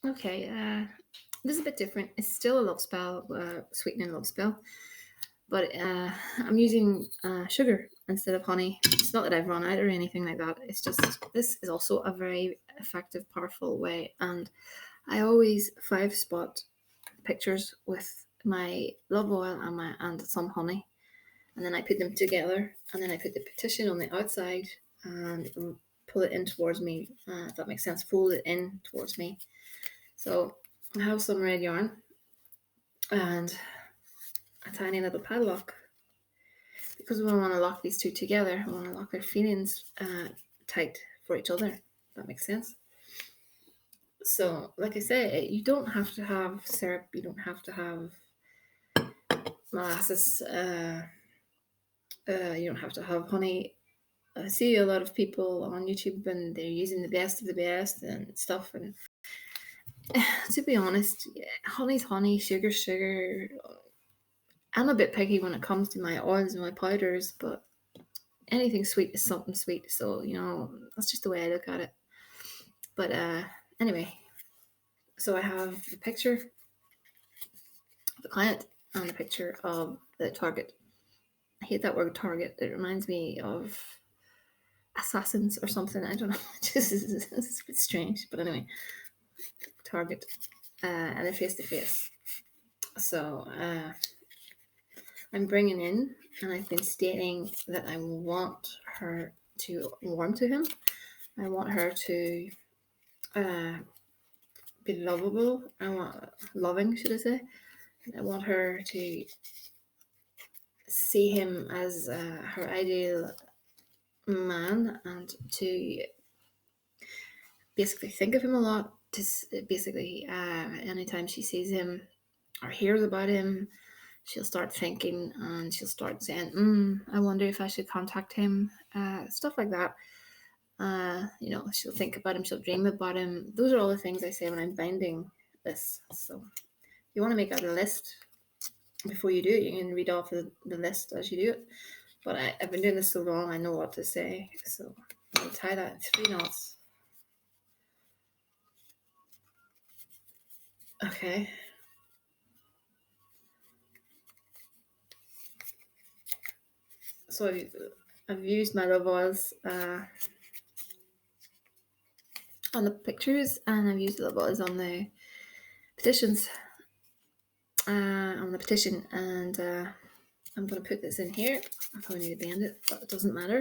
Okay, this is a bit different. It's still a love spell, sweetening love spell, but I'm using sugar instead of honey. It's not that I've run out or anything like that. It's just this is also a very effective, powerful way. And I always 5 spot pictures with my love oil and some honey, and then I put them together, and then I put the petition on the outside and pull it in towards me. If that makes sense, fold it in towards me. So I have some red yarn and a tiny little padlock because we want to lock these two together. We want to lock their feelings tight for each other. That makes sense. So, like I say, you don't have to have syrup. You don't have to have molasses. You don't have to have honey. I see a lot of people on YouTube and they're using the best of the best and stuff. And to be honest, honey's honey, sugar's sugar. I'm a bit picky when it comes to my oils and my powders, but anything sweet is something sweet. So, that's just the way I look at it. But anyway, so I have the picture of the client and the picture of the target. I hate that word target. It reminds me of assassins or something. I don't know. It's a bit strange. But anyway, target and they're face to face. So I'm bringing in, and I've been stating that I want her to warm to him. I want her to be lovable. I want loving, should I say? I want her to see him as her ideal man, and to basically think of him a lot. To basically, anytime she sees him or hears about him, she'll start thinking and she'll start saying, I wonder if I should contact him, stuff like that. She'll think about him, she'll dream about him. Those are all the things I say when I'm binding this. So you want to make out a list before you do it. You can read off the list as you do it. But I've been doing this so long, I know what to say. So I'll tie that in 3 knots. Okay. So I've used my love oils on the pictures, and I've used the love oils on the petitions. On the petition, and I'm going to put this in here. I probably need to bend it, but it doesn't matter.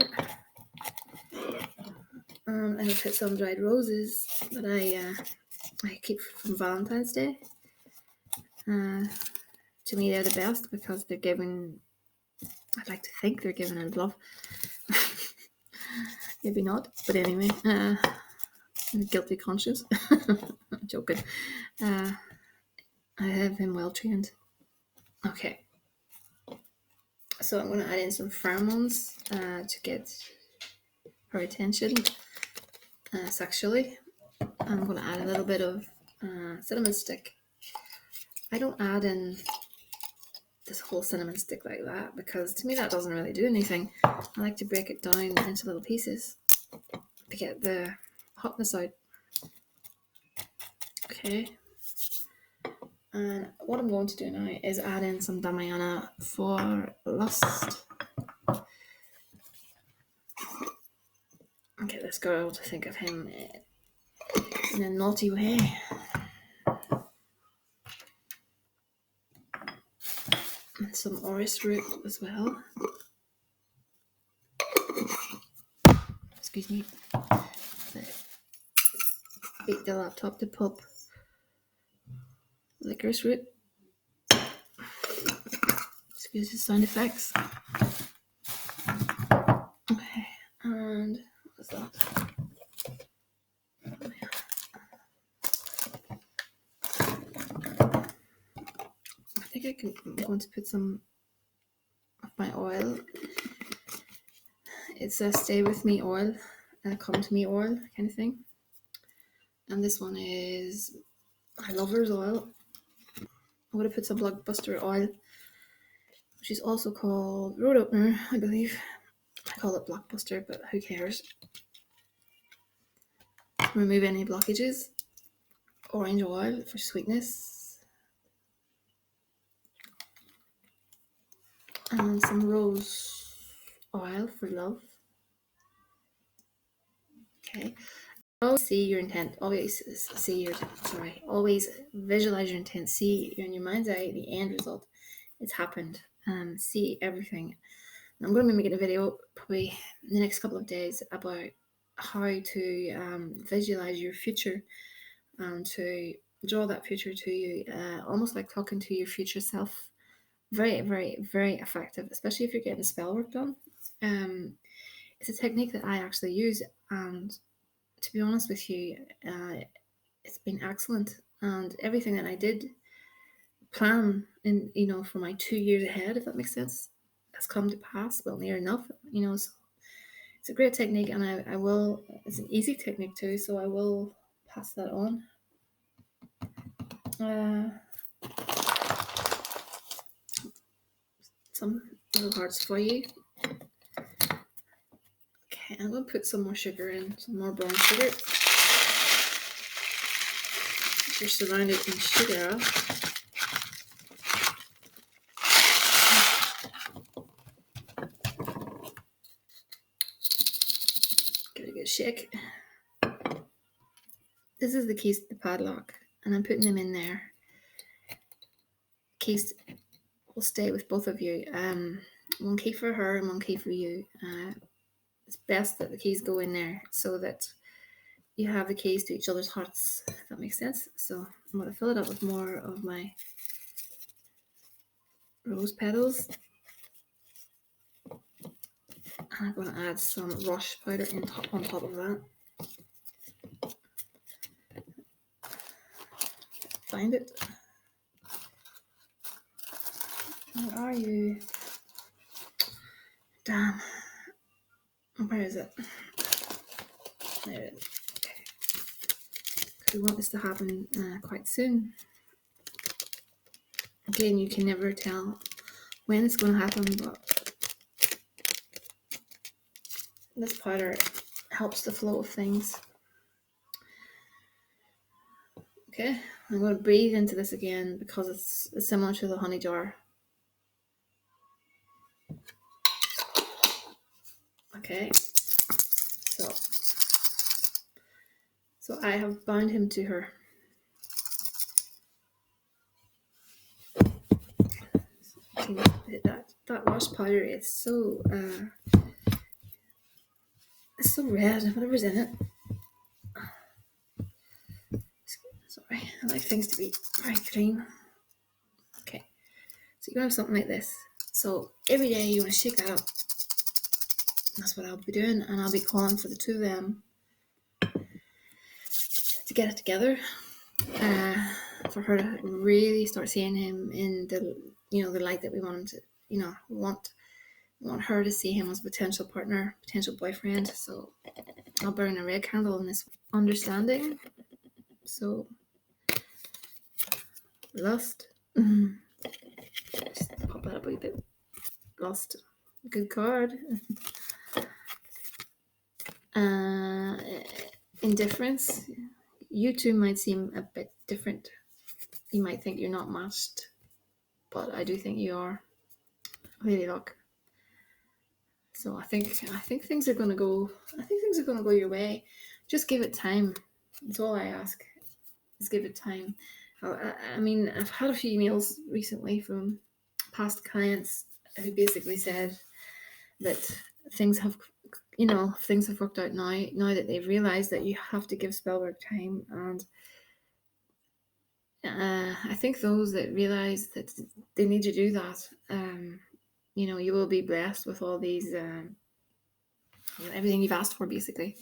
I'm going to put some dried roses that I keep from Valentine's Day. To me, they're the best because they're giving. I'd like to think they're giving out love. Maybe not, but anyway, guilty conscience. I'm joking. I have him well trained. Okay. So I'm going to add in some pheromones to get her attention sexually. I'm going to add a little bit of cinnamon stick. I don't add in this whole cinnamon stick like that because to me that doesn't really do anything. I like to break it down into little pieces to get the hotness out. Okay. And what I'm going to do now is add in some Damiana for lust. Get this girl to think of him in a naughty way. And some orris root as well. Excuse me. Beat the laptop to pulp. Licorice root. Excuse the sound effects. Okay, and what's that? I think I'm going to put some of my oil. It's a stay with me oil, come to me oil kind of thing. And this one is my lover's oil. I'm going to put some blockbuster oil, which is also called road opener, I believe. I call it blockbuster, but who cares? Remove any blockages. orange oil for sweetness, and some rose oil for love. Okay. Always see your intent. Always visualize your intent. See in your mind's eye the end result. It's happened. See everything. I'm going to be making a video probably in the next couple of days about how to visualize your future and to draw that future to you, almost like talking to your future self. Very, very, very effective, especially if you're getting spell work done. It's a technique that I actually use, and to be honest with you, it's been excellent. And everything that I did plan in, for my 2 years ahead, if that makes sense, has come to pass. Well, near enough, So it's a great technique, and I will. It's an easy technique too, so I will pass that on. Some little hearts for you. Okay, I'm going to put some more sugar in, some more brown sugar. You're surrounded in sugar. Give it a good shake. This is the keys to the padlock, and I'm putting them in there. Keys will stay with both of you. One key for her and one key for you. It's best that the keys go in there so that you have the keys to each other's hearts, if that makes sense. So I'm going to fill it up with more of my rose petals. And I'm going to add some rush powder on top of that. Find it. Where are you? Damn. Where is it? There it is. Okay. We want this to happen quite soon. Again, you can never tell when it's going to happen, but this powder helps the flow of things. Okay, I'm going to breathe into this again because it's similar to the honey jar. Okay, so I have bound him to her. That wash powder is so it's so red. Whatever's in it. Sorry, I like things to be very clean. Okay, so you have something like this. So every day you want to shake that up. That's what I'll be doing, and I'll be calling for the two of them to get it together. For her to really start seeing him in the the light that we want him to, want her to see him as a potential partner, potential boyfriend. So I'll burn a red candle in this understanding. So lust. Just pop that up a wee bit. Lust. Good card. Indifference. You two might seem a bit different. You might think you're not matched, but I do think you are. Really luck. So I think things are gonna go. I think things are gonna go your way. Just give it time. That's all I ask. Is give it time. I mean, I've had a few emails recently from past clients who basically said that things have worked out now that they've realized that you have to give spell work time. And I think those that realize that they need to do that, you will be blessed with all these, everything you've asked for, basically.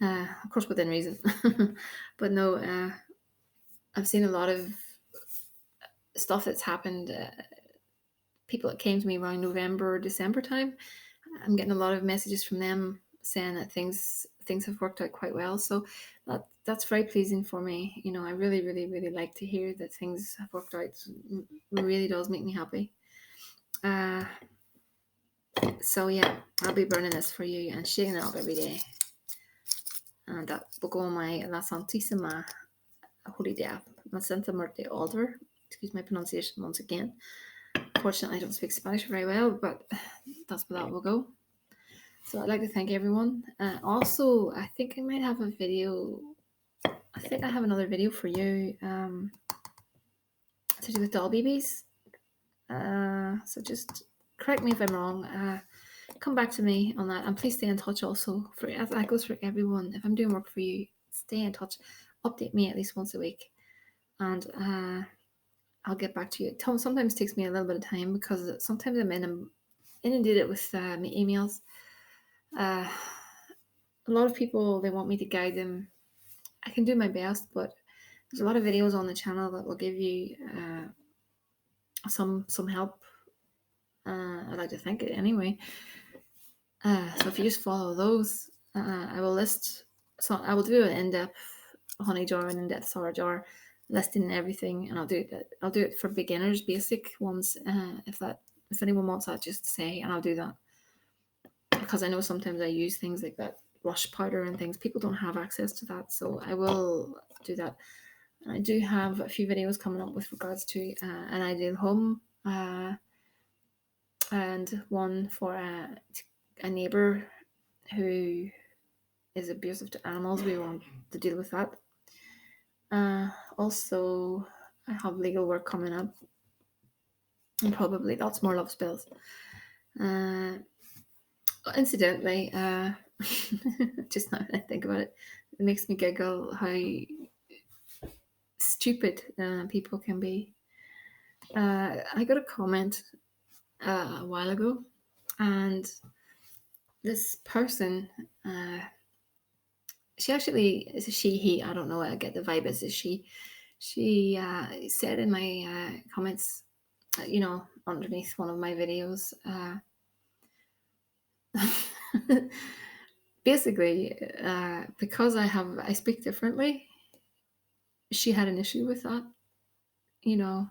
Of course, within reason. But no, I've seen a lot of stuff that's happened. People that came to me around November, December time, I'm getting a lot of messages from them saying that things have worked out quite well. So that's very pleasing for me. I really, really, really like to hear that things have worked out. It really does make me happy. So yeah, I'll be burning this for you and shaking it up every day. And that will go on my La Santissima holy death, and Santa Muerte altar. Excuse my pronunciation once again. Fortunately, I don't speak Spanish very well, but that's where that will go. So I'd like to thank everyone. Also, I think I might have a video. I think I have another video for you to do with doll babies. So just correct me if I'm wrong. Come back to me on that, and please stay in touch. Also, for as that goes for everyone. If I'm doing work for you, stay in touch. Update me at least once a week, and I'll get back to you. Sometimes it takes me a little bit of time because sometimes I'm inundated with my emails. A lot of people, they want me to guide them. I can do my best, but there's a lot of videos on the channel that will give you some help. I'd like to think it anyway. So if you just follow those, I will list. So I will do an in-depth honey jar and in-depth sour jar listing everything, and I'll do it for beginners, basic ones. If anyone wants that, just say, and I'll do that, because I know sometimes I use things like that rush powder and things. People don't have access to that, so I will do that. I do have a few videos coming up with regards to an ideal home, and one for a neighbour who is abusive to animals. We want to deal with that. Also, I have legal work coming up, and probably lots more love spells. Incidentally, just now when I think about it, it makes me giggle how stupid people can be. I got a comment a while ago, and this person, she actually is a she, he, I don't know, I get the vibe as a she. She said in my comments, underneath one of my videos, basically, because I speak differently, she had an issue with that, and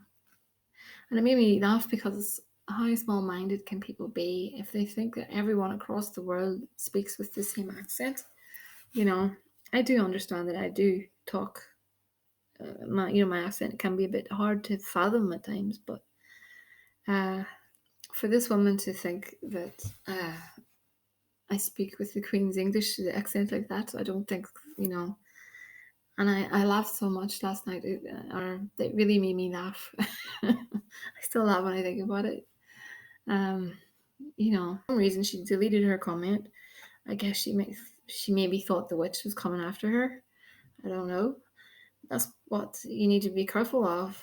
it made me laugh because how small-minded can people be if they think that everyone across the world speaks with the same accent? I do understand that I do talk. My accent can be a bit hard to fathom at times, but for this woman to think that I speak with the Queen's English accent like that, I don't think, And I laughed so much last night, it really made me laugh. I still laugh when I think about it. For some reason she deleted her comment. I guess she maybe thought the witch was coming after her. I don't know. That's what you need to be careful of.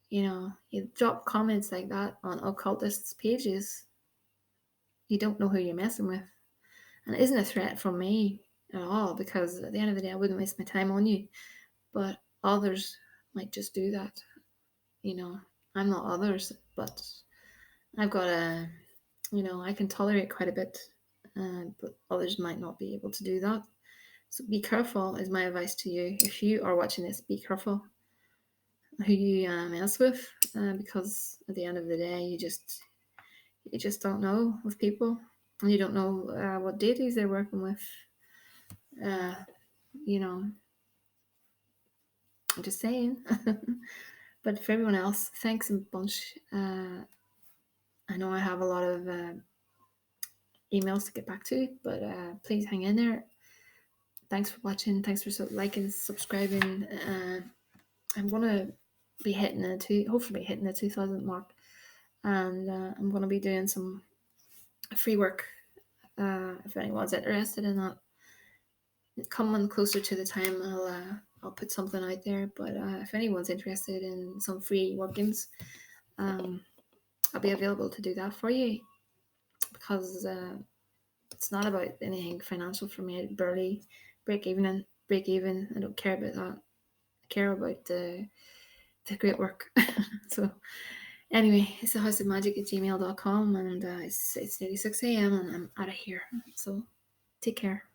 You drop comments like that on occultists' pages. You don't know who you're messing with. And it isn't a threat from me at all, because at the end of the day, I wouldn't waste my time on you. But others might just do that. I'm not others, but I've got I can tolerate quite a bit, but others might not be able to do that. So be careful is my advice to you. If you are watching this, be careful who you mess with, because at the end of the day, you just don't know with people, and you don't know what deities they're working with. I'm just saying. But for everyone else, thanks a bunch. I know I have a lot of emails to get back to, but please hang in there. Thanks for watching. Thanks for liking, subscribing. I'm gonna be hopefully hitting the 2,000 mark, and I'm gonna be doing some free work. If anyone's interested in that, coming closer to the time, I'll put something out there. But if anyone's interested in some free workings, I'll be available to do that for you, because it's not about anything financial for me. I barely break even. I don't care about that. I care about the great work. So anyway, it's thehouseofmagick@gmail.com, and it's nearly 6 a.m. and I'm out of here. So take care.